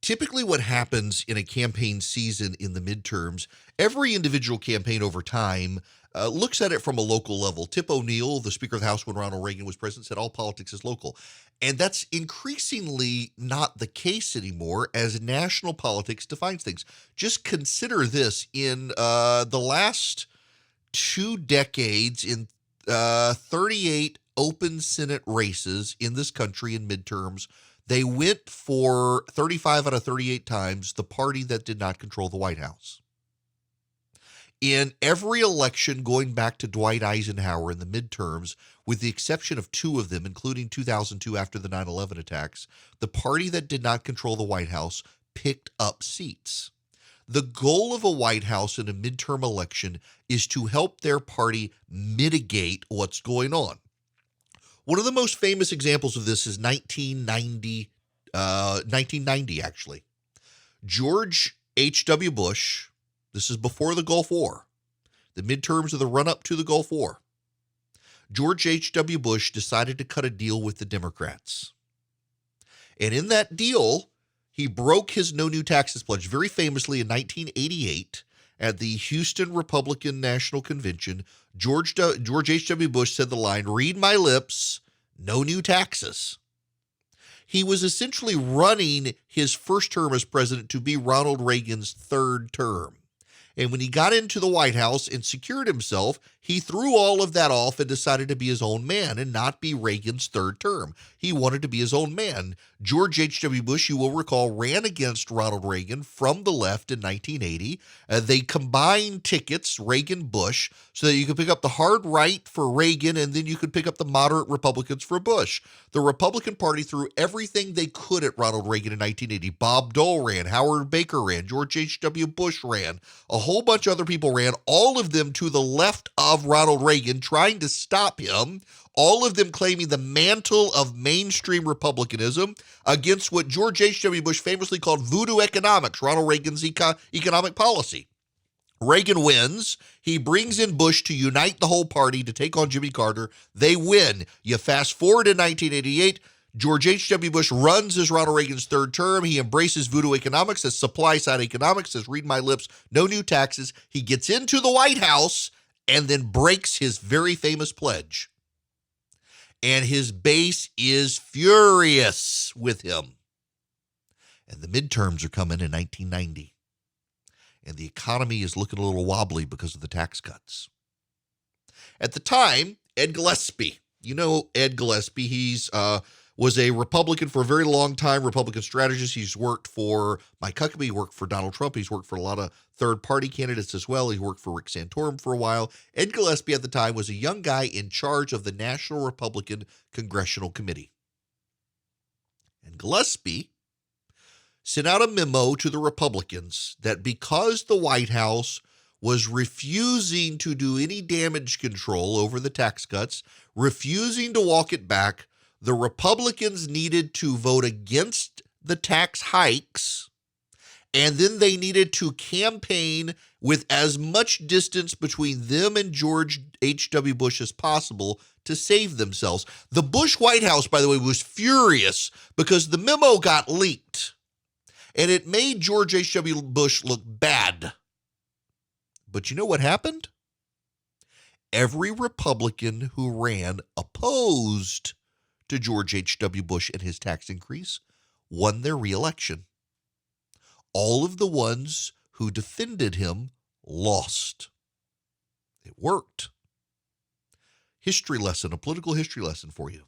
Typically what happens in a campaign season in the midterms, every individual campaign over time looks at it from a local level. Tip O'Neill, the Speaker of the House when Ronald Reagan was president, said all politics is local. And that's increasingly not the case anymore as national politics defines things. Just consider this. In the last 2 decades, in 38 open Senate races in this country in midterms, they went for 35 out of 38 times the party that did not control the White House. In every election going back to Dwight Eisenhower in the midterms, with the exception of 2 of them, including 2002 after the 9/11 attacks, the party that did not control the White House picked up seats. The goal of a White House in a midterm election is to help their party mitigate what's going on. One of the most famous examples of this is 1990 actually. George H.W. Bush, this is before the Gulf War, the midterms of the run-up to the Gulf War. George H.W. Bush decided to cut a deal with the Democrats. And in that deal, he broke his no new taxes pledge. Very famously in 1988, at the Houston Republican National Convention, George H.W. Bush said the line, "Read my lips, no new taxes." He was essentially running his first term as president to be Ronald Reagan's third term. And when he got into the White House and secured himself, he threw all of that off and decided to be his own man and not be Reagan's third term. He wanted to be his own man. George H.W. Bush, you will recall, ran against Ronald Reagan from the left in 1980. They combined tickets, Reagan-Bush, so that you could pick up the hard right for Reagan and then you could pick up the moderate Republicans for Bush. The Republican Party threw everything they could at Ronald Reagan in 1980. Bob Dole ran, Howard Baker ran, George H.W. Bush ran, a whole bunch of other people ran, all of them to the left of Ronald Reagan, trying to stop him, all of them claiming the mantle of mainstream republicanism against what George H.W. Bush famously called voodoo economics, Ronald Reagan's economic policy. Reagan wins. He brings in Bush to unite the whole party to take on Jimmy Carter. They win. You fast forward to 1988. George H.W. Bush runs as Ronald Reagan's third term. He embraces voodoo economics as supply-side economics, as read my lips, no new taxes. He gets into the White House and then breaks his very famous pledge. And his base is furious with him. And the midterms are coming in 1990. And the economy is looking a little wobbly because of the tax cuts. At the time, Ed Gillespie, you know Ed Gillespie, he's was a Republican for a very long time, Republican strategist. He's worked for Mike Huckabee, he worked for Donald Trump, he's worked for a lot of third-party candidates as well. He worked for Rick Santorum for a while. Ed Gillespie at the time was a young guy in charge of the National Republican Congressional Committee. And Gillespie sent out a memo to the Republicans that because the White House was refusing to do any damage control over the tax cuts, refusing to walk it back, the Republicans needed to vote against the tax hikes, and then they needed to campaign with as much distance between them and George H.W. Bush as possible to save themselves. The Bush White House, by the way, was furious because the memo got leaked, and it made George H.W. Bush look bad. But you know what happened? Every Republican who ran opposed to George H.W. Bush and his tax increase won their reelection. All of the ones who defended him lost. It worked. History lesson, a political history lesson for you.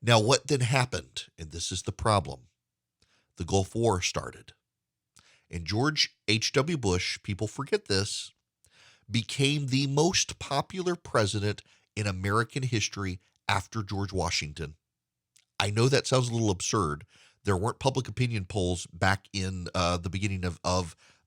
Now, what then happened? And this is the problem. The Gulf War started. And George H.W. Bush, people forget this, became the most popular president in American history after George Washington. I know that sounds a little absurd. There weren't public opinion polls back in the beginning back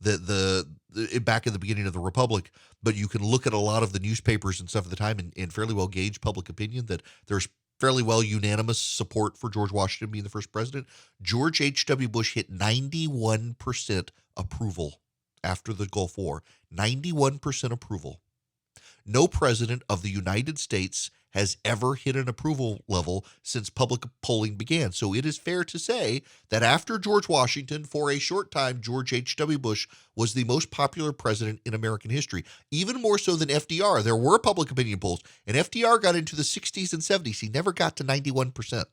in the beginning of the Republic, but you can look at a lot of the newspapers and stuff at the time and fairly well gauge public opinion that there's fairly well unanimous support for George Washington being the first president. George H.W. Bush hit 91% approval after the Gulf War. 91% approval. No president of the United States has ever hit an approval level since public polling began. So it is fair to say that after George Washington, for a short time, George H.W. Bush was the most popular president in American history, even more so than FDR. There were public opinion polls, and FDR got into the 60s and 70s. He never got to 91%.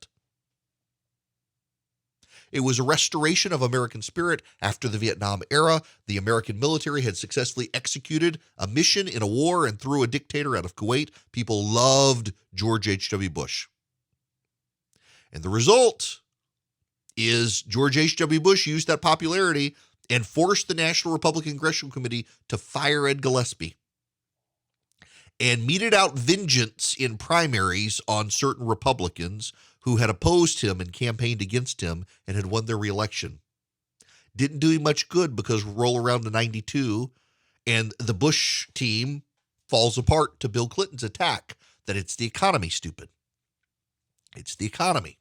It was a restoration of American spirit after the Vietnam era. The American military had successfully executed a mission in a war and threw a dictator out of Kuwait. People loved George H.W. Bush. And the result is George H.W. Bush used that popularity and forced the National Republican Congressional Committee to fire Ed Gillespie and meted out vengeance in primaries on certain Republicans who had opposed him and campaigned against him and had won their reelection. Didn't do him much good because roll around to 92 and the Bush team falls apart to Bill Clinton's attack that it's the economy, stupid. It's the economy.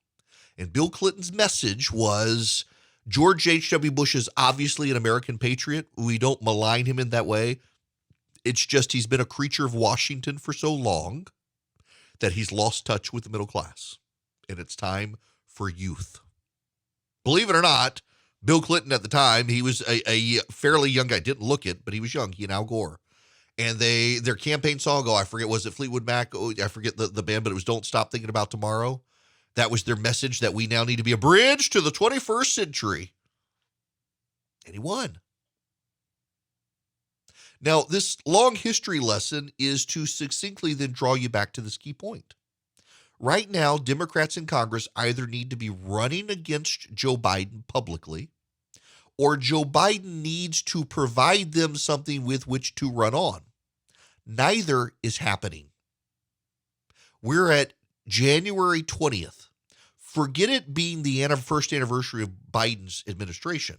And Bill Clinton's message was, George H.W. Bush is obviously an American patriot. We don't malign him in that way. It's just he's been a creature of Washington for so long that he's lost touch with the middle class. And it's time for youth. Believe it or not, Bill Clinton at the time, he was a fairly young guy. Didn't look it, but he was young. He and Al Gore. And their campaign song, I forget, was it Fleetwood Mac? I forget the band, but it was Don't Stop Thinking About Tomorrow. That was their message, that we now need to be a bridge to the 21st century. And he won. Now, this long history lesson is to succinctly then draw you back to this key point. Right now, Democrats in Congress either need to be running against Joe Biden publicly, or Joe Biden needs to provide them something with which to run on. Neither is happening. We're at January 20th. Forget it being the first anniversary of Biden's administration.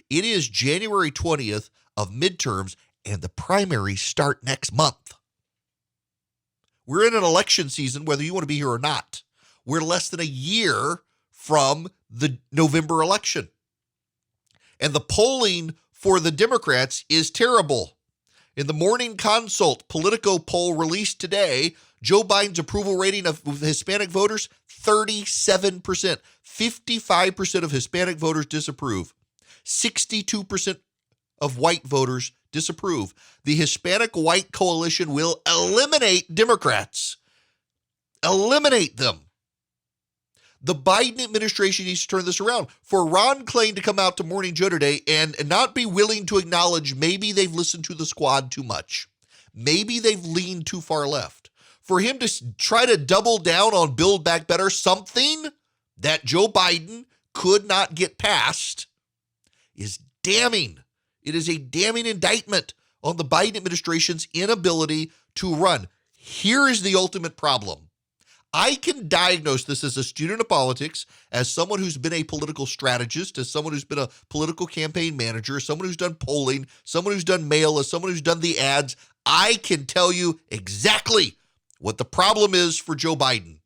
It is January 20th of midterms, and the primaries start next month. We're in an election season, whether you want to be here or not. We're less than a year from the November election. And the polling for the Democrats is terrible. In the Morning Consult Politico poll released today, Joe Biden's approval rating of Hispanic voters, 37%. 55% of Hispanic voters disapprove. 62% of white voters disapprove. The Hispanic-white coalition will eliminate Democrats. Eliminate them. The Biden administration needs to turn this around. For Ron Klain to come out to Morning Joe today and not be willing to acknowledge maybe they've listened to the squad too much. Maybe they've leaned too far left. For him to try to double down on Build Back Better, something that Joe Biden could not get past, is damning. It is a damning indictment on the Biden administration's inability to run. Here is the ultimate problem. I can diagnose this as a student of politics, as someone who's been a political strategist, as someone who's been a political campaign manager, someone who's done polling, someone who's done mail, as someone who's done the ads. I can tell you exactly what the problem is for Joe Biden.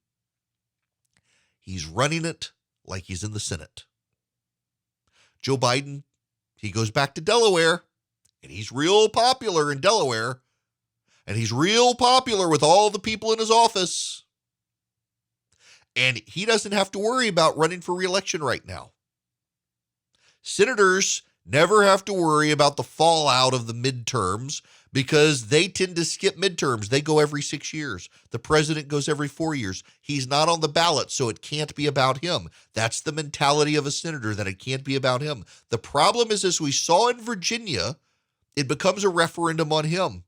He's running it like he's in the Senate. Joe Biden, he goes back to Delaware, and he's real popular in Delaware, and he's real popular with all the people in his office. And he doesn't have to worry about running for re-election right now. Senators never have to worry about the fallout of the midterms because they tend to skip midterms. They go every 6 years. The president goes every 4 years. He's not on the ballot, so it can't be about him. That's the mentality of a senator, that it can't be about him. The problem is, as we saw in Virginia, it becomes a referendum on him.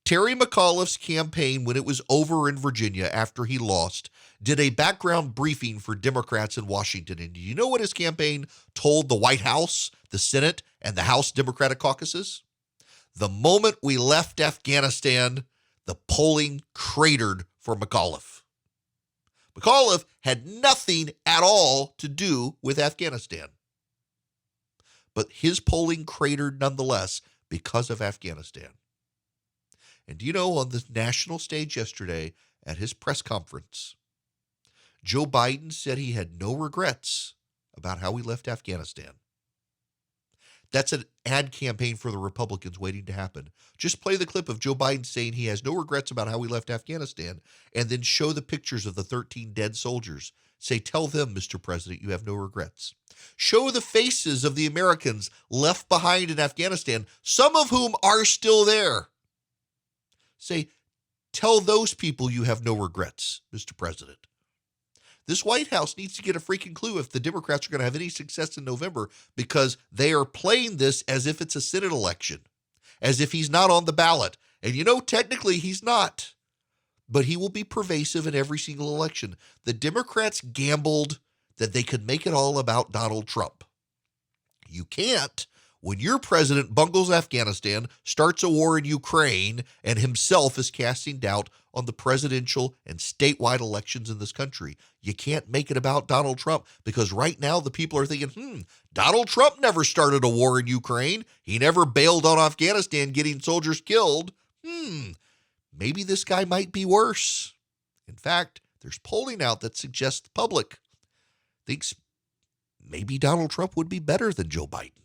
Terry McAuliffe's campaign, when it was over in Virginia after he lost, did a background briefing for Democrats in Washington. And do you know what his campaign told the White House, the Senate, and the House Democratic caucuses? The moment we left Afghanistan, the polling cratered for McAuliffe. McAuliffe had nothing at all to do with Afghanistan. But his polling cratered nonetheless because of Afghanistan. And do you know, on the national stage yesterday at his press conference, Joe Biden said he had no regrets about how he left Afghanistan. That's an ad campaign for the Republicans waiting to happen. Just play the clip of Joe Biden saying he has no regrets about how we left Afghanistan, and then show the pictures of the 13 dead soldiers. Say, tell them, Mr. President, you have no regrets. Show the faces of the Americans left behind in Afghanistan, some of whom are still there. Say, tell those people you have no regrets, Mr. President. This White House needs to get a freaking clue if the Democrats are going to have any success in November, because they are playing this as if it's a Senate election, as if he's not on the ballot. And technically he's not, but he will be pervasive in every single election. The Democrats gambled that they could make it all about Donald Trump. You can't when your president bungles Afghanistan, starts a war in Ukraine, and himself is casting doubt on the presidential and statewide elections in this country. You can't make it about Donald Trump, because right now the people are thinking, Donald Trump never started a war in Ukraine. He never bailed on Afghanistan getting soldiers killed. Maybe this guy might be worse. In fact, there's polling out that suggests the public thinks maybe Donald Trump would be better than Joe Biden.